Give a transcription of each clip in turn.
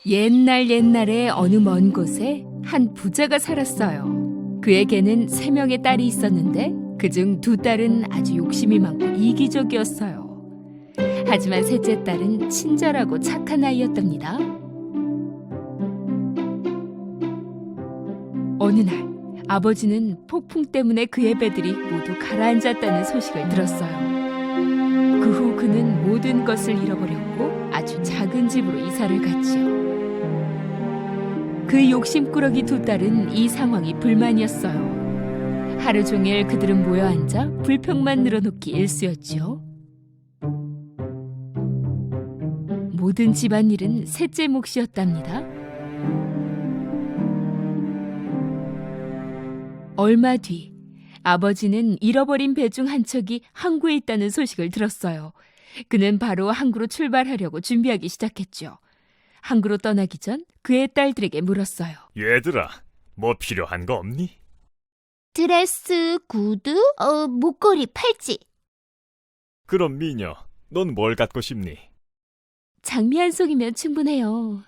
옛날 옛날에 어느 먼 곳에 한 부자가 살았어요. 그에게는 3명의 딸이 있었는데 그중 2딸은 아주 욕심이 많고 이기적이었어요. 하지만 셋째 딸은 친절하고 착한 아이였답니다. 어느 날 아버지는 폭풍 때문에 그의 배들이 모두 가라앉았다는 소식을 들었어요. 그 후 그는 모든 것을 잃어버렸고 아주 작은 집으로 이사를 갔지요. 그 욕심꾸러기 2딸은 이 상황이 불만이었어요. 하루 종일 그들은 모여 앉아 불평만 늘어놓기 일쑤였지요. 모든 집안일은 셋째 몫이었답니다. 얼마 뒤 아버지는 잃어버린 배 중 한 척이 항구에 있다는 소식을 들었어요. 그는 바로 항구로 출발하려고 준비하기 시작했죠. 항구로 떠나기 전 그의 딸들에게 물었어요. 얘들아, 뭐 필요한 거 없니? 드레스, 구두, 목걸이, 팔찌. 그럼 미녀, 넌 뭘 갖고 싶니? 장미 한 송이면 충분해요.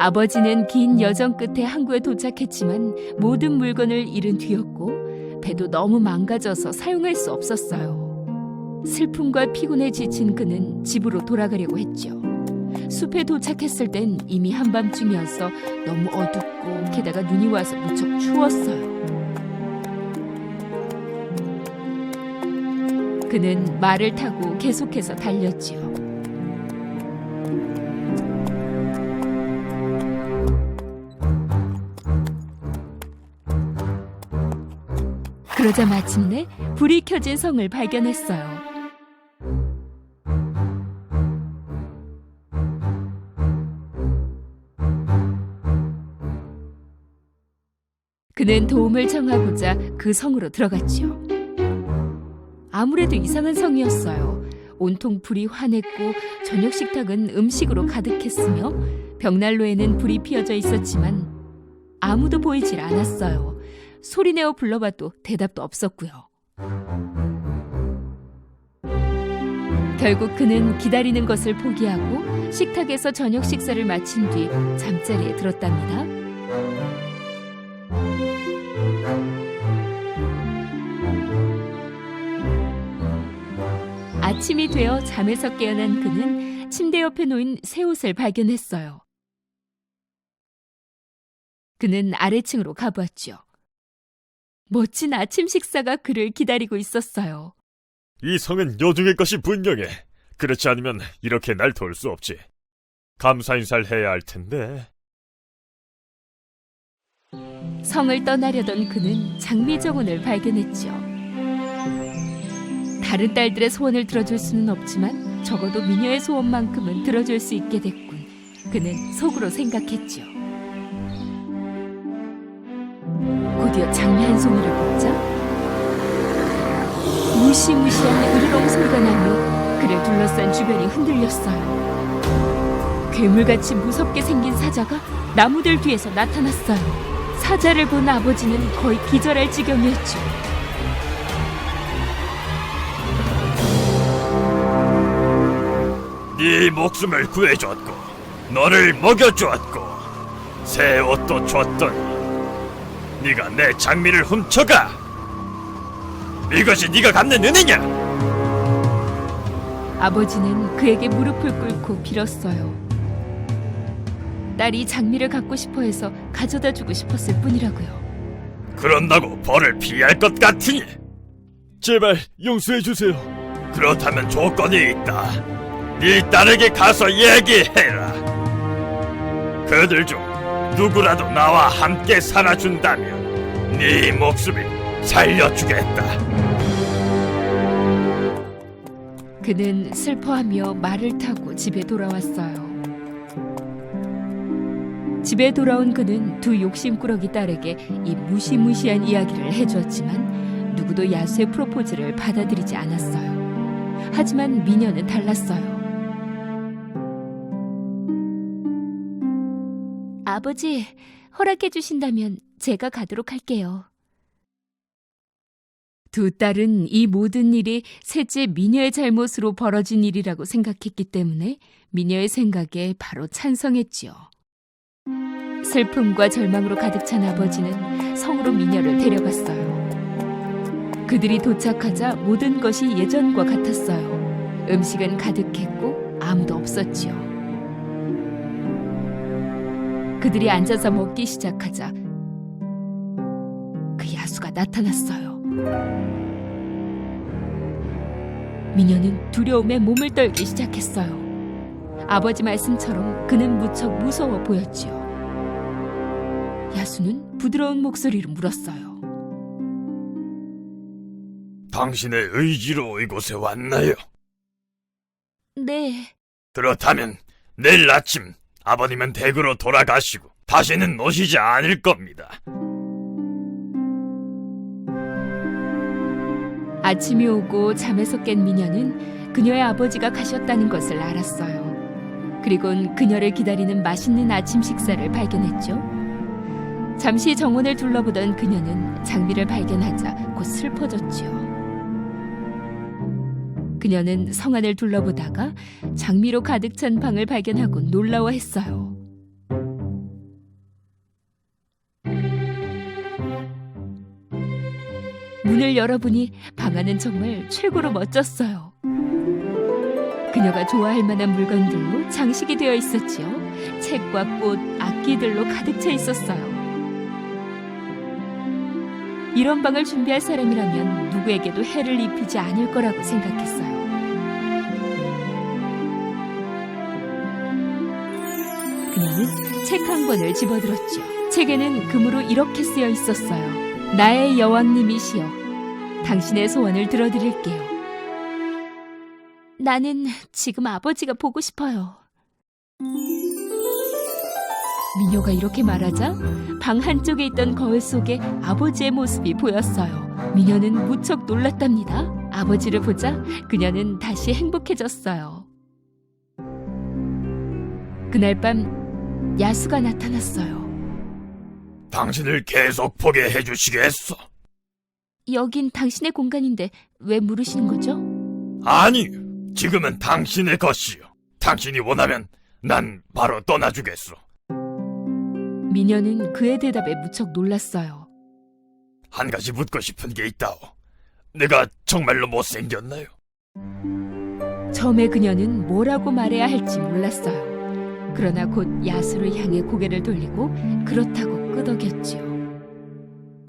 아버지는 긴 여정 끝에 항구에 도착했지만 모든 물건을 잃은 뒤였고 배도 너무 망가져서 사용할 수 없었어요. 슬픔과 피곤에 지친 그는 집으로 돌아가려고 했죠. 숲에 도착했을 땐 이미 한밤중이어서 너무 어둡고 게다가 눈이 와서 무척 추웠어요. 그는 말을 타고 계속해서 달렸지요. 그러자 마침내 불이 켜진 성을 발견했어요. 그는 도움을 청하고자 그 성으로 들어갔지요. 아무래도 이상한 성이었어요. 온통 불이 환했고 저녁 식탁은 음식으로 가득했으며 벽난로에는 불이 피어져 있었지만 아무도 보이질 않았어요. 소리내어 불러봐도 대답도 없었고요. 결국 그는 기다리는 것을 포기하고 식탁에서 저녁 식사를 마친 뒤 잠자리에 들었답니다. 아침이 되어 잠에서 깨어난 그는 침대 옆에 놓인 새 옷을 발견했어요. 그는 아래층으로 가보았죠. 멋진 아침 식사가 그를 기다리고 있었어요. 이 성은 여중의 것이 분명해. 그렇지 않으면 이렇게 날 도울 수 없지. 감사 인사를 해야 할 텐데. 성을 떠나려던 그는 장미 정원을 발견했죠. 다른 딸들의 소원을 들어줄 수는 없지만 적어도 미녀의 소원만큼은 들어줄 수 있게 됐군. 그는 속으로 생각했죠. 곧이어 장미 한 송이를 뽑자 무시무시한 으르렁 소리가 나며 그를 둘러싼 주변이 흔들렸어요. 괴물같이 무섭게 생긴 사자가 나무들 뒤에서 나타났어요. 사자를 본 아버지는 거의 기절할 지경이었죠. 네 목숨을 구해줬고 너를 먹여주었고 새 옷도 줬더니 네가 내 장미를 훔쳐가! 이것이 네가 갚는 은혜냐? 아버지는 그에게 무릎을 꿇고 빌었어요. 딸이 장미를 갖고 싶어 해서 가져다 주고 싶었을 뿐이라고요. 그런다고 벌을 피할 것 같으니 제발 용서해주세요. 그렇다면 조건이 있다. 네 딸에게 가서 얘기해라. 그들 중 누구라도 나와 함께 살아준다면 네 목숨을 살려주겠다. 그는 슬퍼하며 말을 타고 집에 돌아왔어요. 집에 돌아온 그는 2 욕심꾸러기 딸에게 이 무시무시한 이야기를 해주었지만 누구도 야수의 프로포즈를 받아들이지 않았어요. 하지만 미녀는 달랐어요. 아버지, 허락해 주신다면 제가 가도록 할게요. 두 딸은 이 모든 일이 셋째 미녀의 잘못으로 벌어진 일이라고 생각했기 때문에 미녀의 생각에 바로 찬성했지요. 슬픔과 절망으로 가득 찬 아버지는 성으로 미녀를 데려갔어요. 그들이 도착하자 모든 것이 예전과 같았어요. 음식은 가득했고 아무도 없었지요. 그들이 앉아서 먹기 시작하자 그 야수가 나타났어요. 미녀는 두려움에 몸을 떨기 시작했어요. 아버지 말씀처럼 그는 무척 무서워 보였지요. 야수는 부드러운 목소리로 물었어요. 당신의 의지로 이곳에 왔나요? 네, 그렇다면 내일 아침 아버님은 댁으로 돌아가시고 다시는 오시지 않을 겁니다. 아침이 오고 잠에서 깬 미녀는 그녀의 아버지가 가셨다는 것을 알았어요. 그리곤 그녀를 기다리는 맛있는 아침 식사를 발견했죠. 잠시 정원을 둘러보던 그녀는 장미를 발견하자 곧 슬퍼졌지요. 그녀는 성안을 둘러보다가 장미로 가득 찬 방을 발견하고 놀라워했어요. 문을 열어보니 방 안은 정말 최고로 멋졌어요. 그녀가 좋아할 만한 물건들로 장식이 되어 있었지요. 책과 꽃, 악기들로 가득 차 있었어요. 이런 방을 준비할 사람이라면 누구에게도 해를 입히지 않을 거라고 생각했어요. 그녀는 책 한 권을 집어들었죠. 책에는 금으로 이렇게 쓰여 있었어요. 나의 여왕님이시여, 당신의 소원을 들어드릴게요. 나는 지금 아버지가 보고 싶어요. 미녀가 이렇게 말하자 방 한쪽에 있던 거울 속에 아버지의 모습이 보였어요. 미녀는 무척 놀랐답니다. 아버지를 보자 그녀는 다시 행복해졌어요. 그날 밤 야수가 나타났어요. 당신을 계속 보게 해주시겠소? 여긴 당신의 공간인데 왜 물으시는 거죠? 아니, 지금은 당신의 것이요. 당신이 원하면 난 바로 떠나주겠소. 미녀는 그의 대답에 무척 놀랐어요. 한 가지 묻고 싶은 게 있다오. 내가 정말로 못생겼나요? 처음에 그녀는 뭐라고 말해야 할지 몰랐어요. 그러나 곧 야수를 향해 고개를 돌리고 그렇다고 끄덕였지요.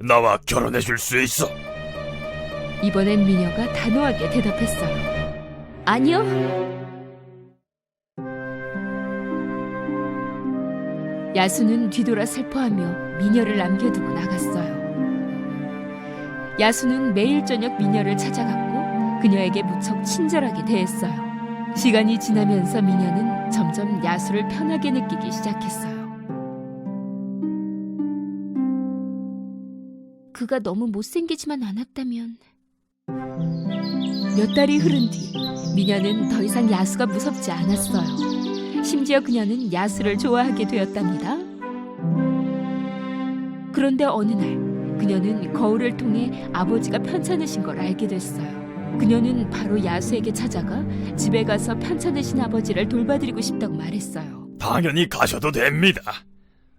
나와 결혼해줄 수 있어? 이번엔 미녀가 단호하게 대답했어요. 아니요. 야수는 뒤돌아 슬퍼하며 미녀를 남겨두고 나갔어요. 야수는 매일 저녁 미녀를 찾아갔고 그녀에게 무척 친절하게 대했어요. 시간이 지나면서 미녀는 점점 야수를 편하게 느끼기 시작했어요. 그가 너무 못생기지만 않았다면... 몇 달이 흐른 뒤 미녀는 더 이상 야수가 무섭지 않았어요. 심지어 그녀는 야수를 좋아하게 되었답니다. 그런데 어느 날 그녀는 거울을 통해 아버지가 편찮으신 걸 알게 됐어요. 그녀는 바로 야수에게 찾아가 집에 가서 편찮으신 아버지를 돌봐드리고 싶다고 말했어요. 당연히 가셔도 됩니다.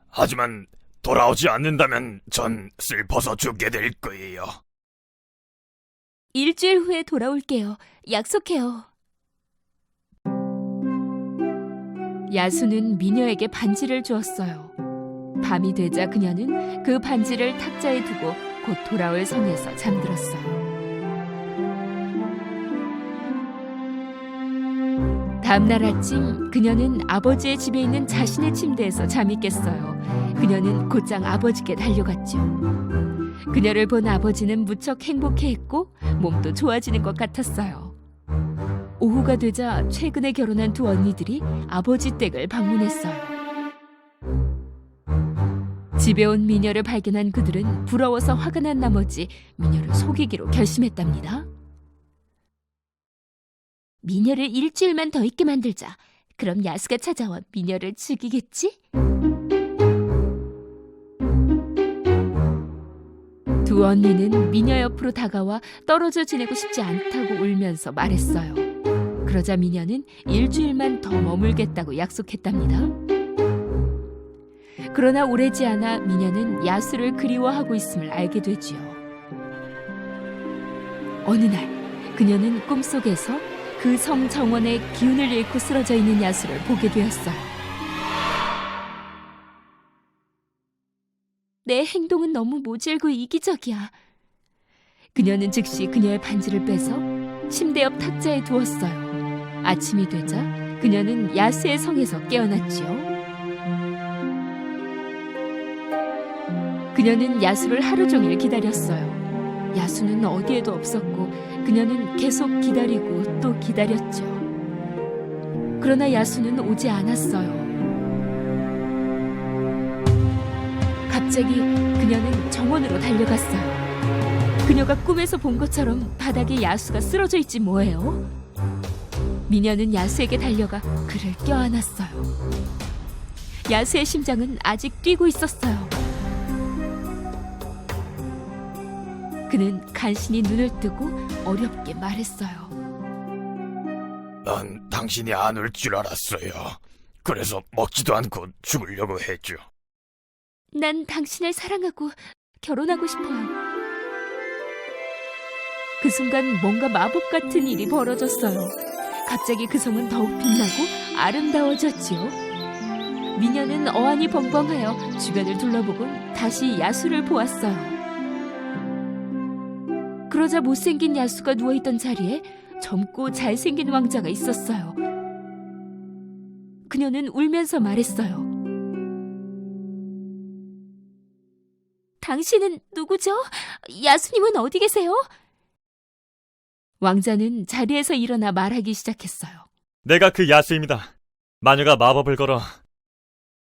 하지만 돌아오지 않는다면 전 슬퍼서 죽게 될 거예요. 일주일 후에 돌아올게요. 약속해요. 야수는 미녀에게 반지를 주었어요. 밤이 되자 그녀는 그 반지를 탁자에 두고 곧 돌아올 성에서 잠들었어요. 다음날 아침 그녀는 아버지의 집에 있는 자신의 침대에서 잠이 깼어요. 그녀는 곧장 아버지께 달려갔죠. 그녀를 본 아버지는 무척 행복해했고 몸도 좋아지는 것 같았어요. 오후가 되자 최근에 결혼한 두 언니들이 아버지 댁을 방문했어요. 집에 온 미녀를 발견한 그들은 부러워서 화가 난 나머지 미녀를 속이기로 결심했답니다. 미녀를 일주일만 더 있게 만들자. 그럼 야수가 찾아와 미녀를 죽이겠지? 두 두 언니는 미녀 옆으로 다가와 떨어져 지내고 싶지 않다고 울면서 말했어요. 그러자 미녀는 일주일만 더 머물겠다고 약속했답니다. 그러나 오래지 않아 미녀는 야수를 그리워하고 있음을 알게 되지요. 어느 날 그녀는 꿈속에서 그 성 정원의 기운을 잃고 쓰러져 있는 야수를 보게 되었어요. 내 행동은 너무 모질고 이기적이야. 그녀는 즉시 그녀의 반지를 빼서 침대 옆 탁자에 두었어요. 아침이 되자 그녀는 야수의 성에서 깨어났지요. 그녀는 야수를 하루 종일 기다렸어요. 야수는 어디에도 없었고 그녀는 계속 기다리고 또 기다렸죠. 그러나 야수는 오지 않았어요. 갑자기 그녀는 정원으로 달려갔어요. 그녀가 꿈에서 본 것처럼 바닥에 야수가 쓰러져 있지 뭐예요. 미녀는 야수에게 달려가 그를 껴안았어요. 야수의 심장은 아직 뛰고 있었어요. 그는 간신히 눈을 뜨고 어렵게 말했어요. 난 당신이 안 올 줄 알았어요. 그래서 먹지도 않고 죽으려고 했죠. 난 당신을 사랑하고 결혼하고 싶어요. 그 순간 뭔가 마법 같은 일이 벌어졌어요. 갑자기 그 성은 더욱 빛나고 아름다워졌지요. 미녀는 어안이 벙벙하여 주변을 둘러보곤 다시 야수를 보았어요. 그러자 못생긴 야수가 누워있던 자리에 젊고 잘생긴 왕자가 있었어요. 그녀는 울면서 말했어요. 당신은 누구죠? 야수님은 어디 계세요? 왕자는 자리에서 일어나 말하기 시작했어요. 내가 그 야수입니다. 마녀가 마법을 걸어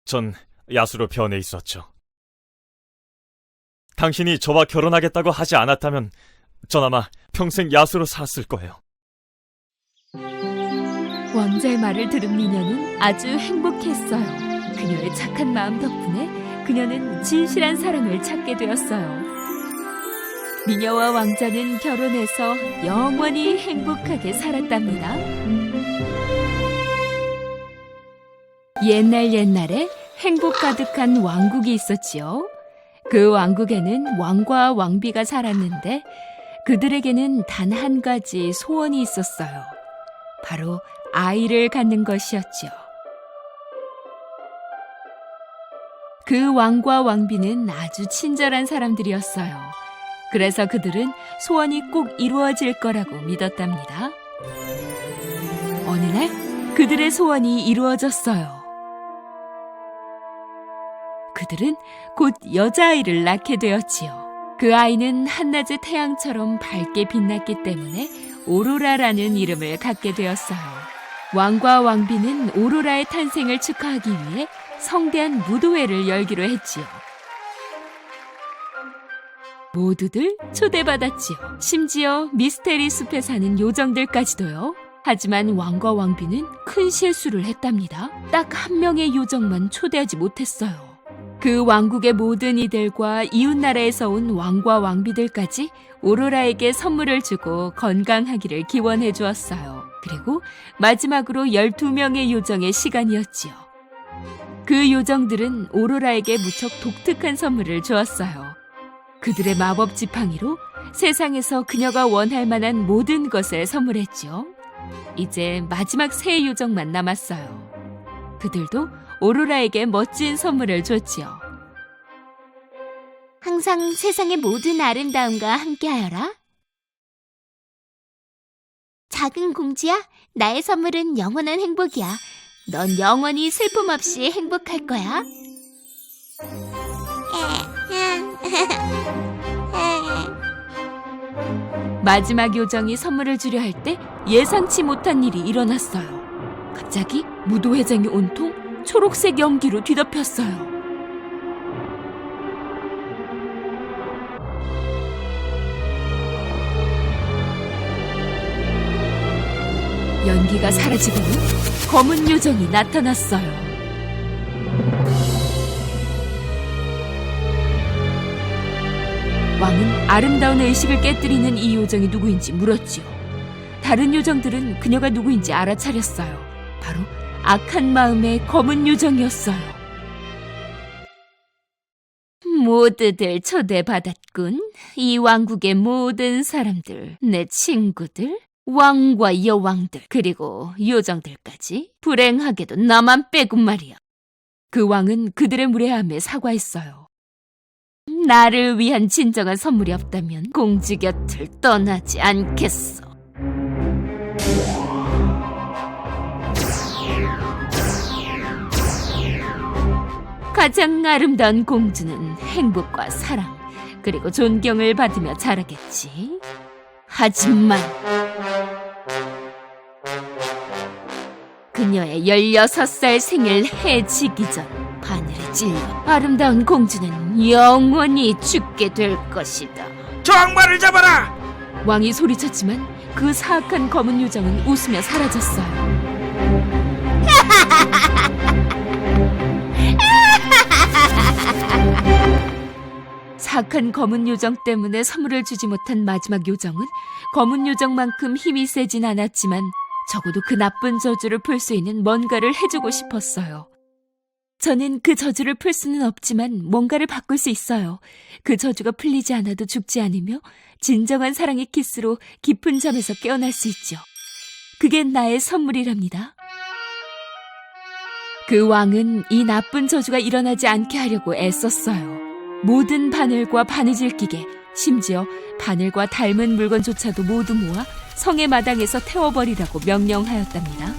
전 야수로 변해 있었죠. 당신이 저와 결혼하겠다고 하지 않았다면 전 아마 평생 야수로 살았을 거예요. 왕자의 말을 들은 미녀는 아주 행복했어요. 그녀의 착한 마음 덕분에 그녀는 진실한 사랑을 찾게 되었어요. 미녀와 왕자는 결혼해서 영원히 행복하게 살았답니다. 옛날에 행복 가득한 왕국이 있었지요. 그 왕국에는 왕과 왕비가 살았는데 그들에게는 단 한 가지 소원이 있었어요. 바로 아이를 갖는 것이었지요. 그 왕과 왕비는 아주 친절한 사람들이었어요. 그래서 그들은 소원이 꼭 이루어질 거라고 믿었답니다. 어느 날 그들의 소원이 이루어졌어요. 그들은 곧 여자아이를 낳게 되었지요. 그 아이는 한낮의 태양처럼 밝게 빛났기 때문에 오로라라는 이름을 갖게 되었어요. 왕과 왕비는 오로라의 탄생을 축하하기 위해 성대한 무도회를 열기로 했지요. 모두들 초대받았지요. 심지어 미스테리 숲에 사는 요정들까지도요. 하지만 왕과 왕비는 큰 실수를 했답니다. 딱 한 명의 요정만 초대하지 못했어요. 그 왕국의 모든 이들과 이웃나라에서 온 왕과 왕비들까지 오로라에게 선물을 주고 건강하기를 기원해 주었어요. 그리고 마지막으로 12명의 요정의 시간이었지요. 그 요정들은 오로라에게 무척 독특한 선물을 주었어요. 그들의 마법 지팡이로 세상에서 그녀가 원할 만한 모든 것을 선물했지요. 이제 마지막 세 요정만 남았어요. 그들도 오로라에게 멋진 선물을 줬지요. 항상 세상의 모든 아름다움과 함께하여라. 작은 공주야, 나의 선물은 영원한 행복이야. 넌 영원히 슬픔 없이 행복할 거야. 마지막 요정이 선물을 주려 할 때 예상치 못한 일이 일어났어요. 갑자기 무도회장이 온통 초록색 연기로 뒤덮였어요. 연기가 사라지고는 검은 요정이 나타났어요. 왕은 아름다운 의식을 깨뜨리는 이 요정이 누구인지 물었지요. 다른 요정들은 그녀가 누구인지 알아차렸어요. 바로 악한 마음의 검은 요정이었어요. 모두들 초대받았군. 이 왕국의 모든 사람들, 내 친구들, 왕과 여왕들, 그리고 요정들까지. 불행하게도 나만 빼고 말이야. 그 왕은 그들의 무례함에 사과했어요. 나를 위한 진정한 선물이 없다면 공주 곁을 떠나지 않겠어. 가장 아름다운 공주는 행복과 사랑, 그리고 존경을 받으며 자라겠지. 하지만 그녀의 16살 생일 해지기 전 바늘에 찔려 아름다운 공주는 영원히 죽게 될 것이다. 저 악마를 잡아라! 왕이 소리쳤지만 그 사악한 검은 요정은 웃으며 사라졌어요. 사악한 검은 요정 때문에 선물을 주지 못한 마지막 요정은 검은 요정만큼 힘이 세진 않았지만 적어도 그 나쁜 저주를 풀 수 있는 뭔가를 해주고 싶었어요. 저는 그 저주를 풀 수는 없지만 뭔가를 바꿀 수 있어요. 그 저주가 풀리지 않아도 죽지 않으며 진정한 사랑의 키스로 깊은 잠에서 깨어날 수 있죠. 그게 나의 선물이랍니다. 그 왕은 이 나쁜 저주가 일어나지 않게 하려고 애썼어요. 모든 바늘과 바느질 기계, 심지어 바늘과 닮은 물건조차도 모두 모아 성의 마당에서 태워버리라고 명령하였답니다.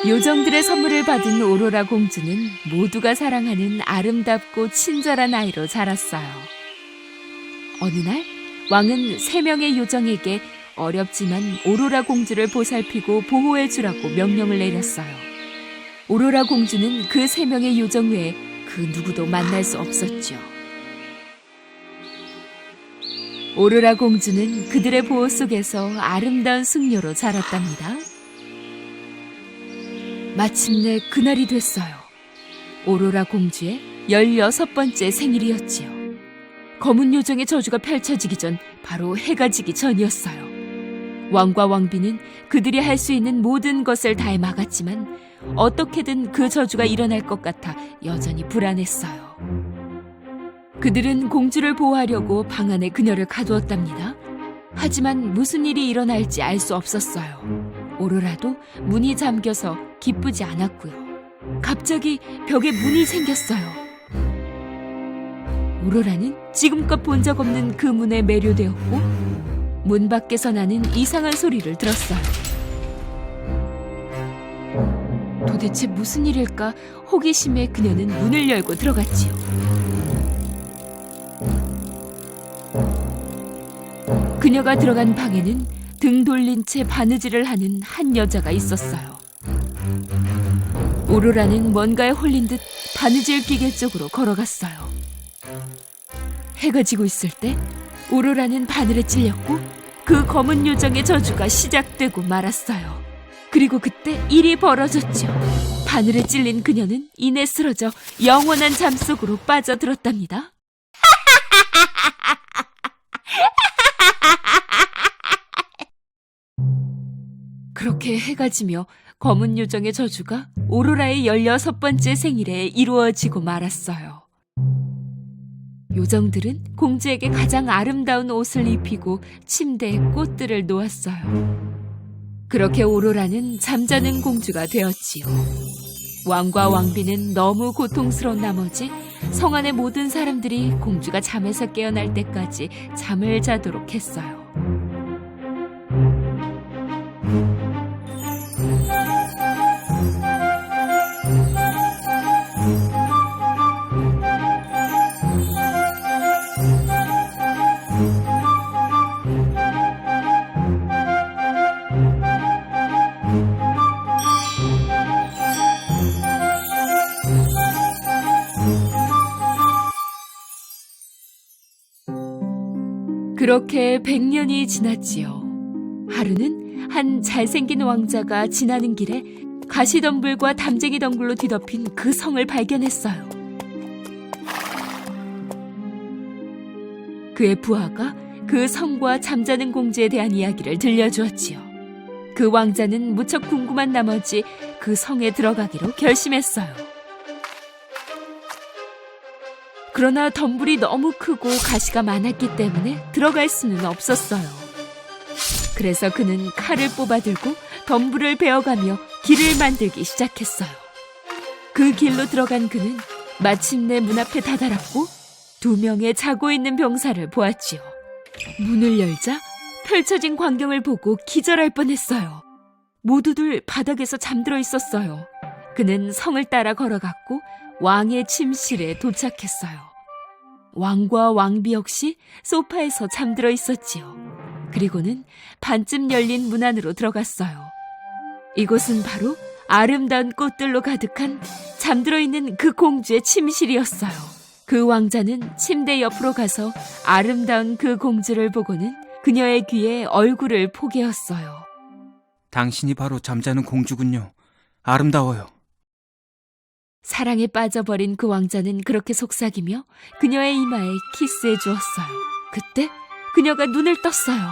요정들의 선물을 받은 오로라 공주는 모두가 사랑하는 아름답고 친절한 아이로 자랐어요. 어느 날 왕은 3명의 요정에게 어렵지만 오로라 공주를 보살피고 보호해주라고 명령을 내렸어요. 오로라 공주는 그 3명의 요정 외에 그 누구도 만날 수 없었죠. 오로라 공주는 그들의 보호 속에서 아름다운 숙녀로 자랐답니다. 마침내 그날이 됐어요. 오로라 공주의 16번째 생일이었지요. 검은 요정의 저주가 펼쳐지기 전 바로 해가 지기 전이었어요. 왕과 왕비는 그들이 할 수 있는 모든 것을 다해 막았지만 어떻게든 그 저주가 일어날 것 같아 여전히 불안했어요. 그들은 공주를 보호하려고 방 안에 그녀를 가두었답니다. 하지만 무슨 일이 일어날지 알 수 없었어요. 오로라도 문이 잠겨서 기쁘지 않았고요. 갑자기 벽에 문이 생겼어요. 오로라는 지금껏 본 적 없는 그 문에 매료되었고 문 밖에서 나는 이상한 소리를 들었어요. 도대체 무슨 일일까 호기심에 그녀는 문을 열고 들어갔지요. 그녀가 들어간 방에는 등 돌린 채 바느질을 하는 한 여자가 있었어요. 오로라는 뭔가에 홀린 듯 바느질 기계 쪽으로 걸어갔어요. 해가 지고 있을 때 오로라는 바늘에 찔렸고 그 검은 요정의 저주가 시작되고 말았어요. 그리고 그때 일이 벌어졌죠. 바늘에 찔린 그녀는 이내 쓰러져 영원한 잠속으로 빠져들었답니다. 그렇게 해가 지며 검은 요정의 저주가 오로라의 16번째 생일에 이루어지고 말았어요. 요정들은 공주에게 가장 아름다운 옷을 입히고 침대에 꽃들을 놓았어요. 그렇게 오로라는 잠자는 공주가 되었지요. 왕과 왕비는 너무 고통스러운 나머지 성 안의 모든 사람들이 공주가 잠에서 깨어날 때까지 잠을 자도록 했어요. 그렇게 100년이 지났지요. 하루는 한 잘생긴 왕자가 지나는 길에 가시덤불과 담쟁이 덩굴로 뒤덮인 그 성을 발견했어요. 그의 부하가 그 성과 잠자는 공주에 대한 이야기를 들려주었지요. 그 왕자는 무척 궁금한 나머지 그 성에 들어가기로 결심했어요. 그러나 덤불이 너무 크고 가시가 많았기 때문에 들어갈 수는 없었어요. 그래서 그는 칼을 뽑아들고 덤불을 베어가며 길을 만들기 시작했어요. 그 길로 들어간 그는 마침내 문 앞에 다다랐고 2명의 자고 있는 병사를 보았지요. 문을 열자 펼쳐진 광경을 보고 기절할 뻔했어요. 모두들 바닥에서 잠들어 있었어요. 그는 성을 따라 걸어갔고 왕의 침실에 도착했어요. 왕과 왕비 역시 소파에서 잠들어 있었지요. 그리고는 반쯤 열린 문 안으로 들어갔어요. 이곳은 바로 아름다운 꽃들로 가득한 잠들어 있는 그 공주의 침실이었어요. 그 왕자는 침대 옆으로 가서 아름다운 그 공주를 보고는 그녀의 귀에 얼굴을 포개었어요. 당신이 바로 잠자는 공주군요. 아름다워요. 사랑에 빠져버린 그 왕자는 그렇게 속삭이며 그녀의 이마에 키스해 주었어요. 그때 그녀가 눈을 떴어요.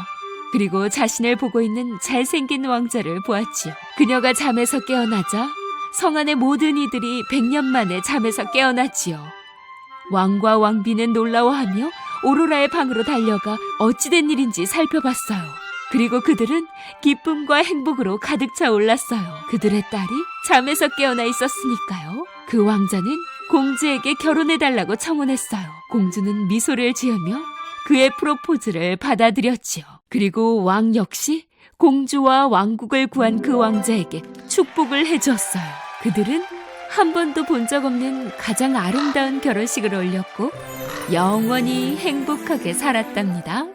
그리고 자신을 보고 있는 잘생긴 왕자를 보았지요. 그녀가 잠에서 깨어나자 성 안의 모든 이들이 100년 만에 잠에서 깨어났지요. 왕과 왕비는 놀라워하며 오로라의 방으로 달려가 어찌된 일인지 살펴봤어요. 그리고 그들은 기쁨과 행복으로 가득 차 올랐어요. 그들의 딸이 잠에서 깨어나 있었으니까요. 그 왕자는 공주에게 결혼해달라고 청혼했어요. 공주는 미소를 지으며 그의 프로포즈를 받아들였지요. 그리고 왕 역시 공주와 왕국을 구한 그 왕자에게 축복을 해주었어요. 그들은 한 번도 본 적 없는 가장 아름다운 결혼식을 올렸고 영원히 행복하게 살았답니다.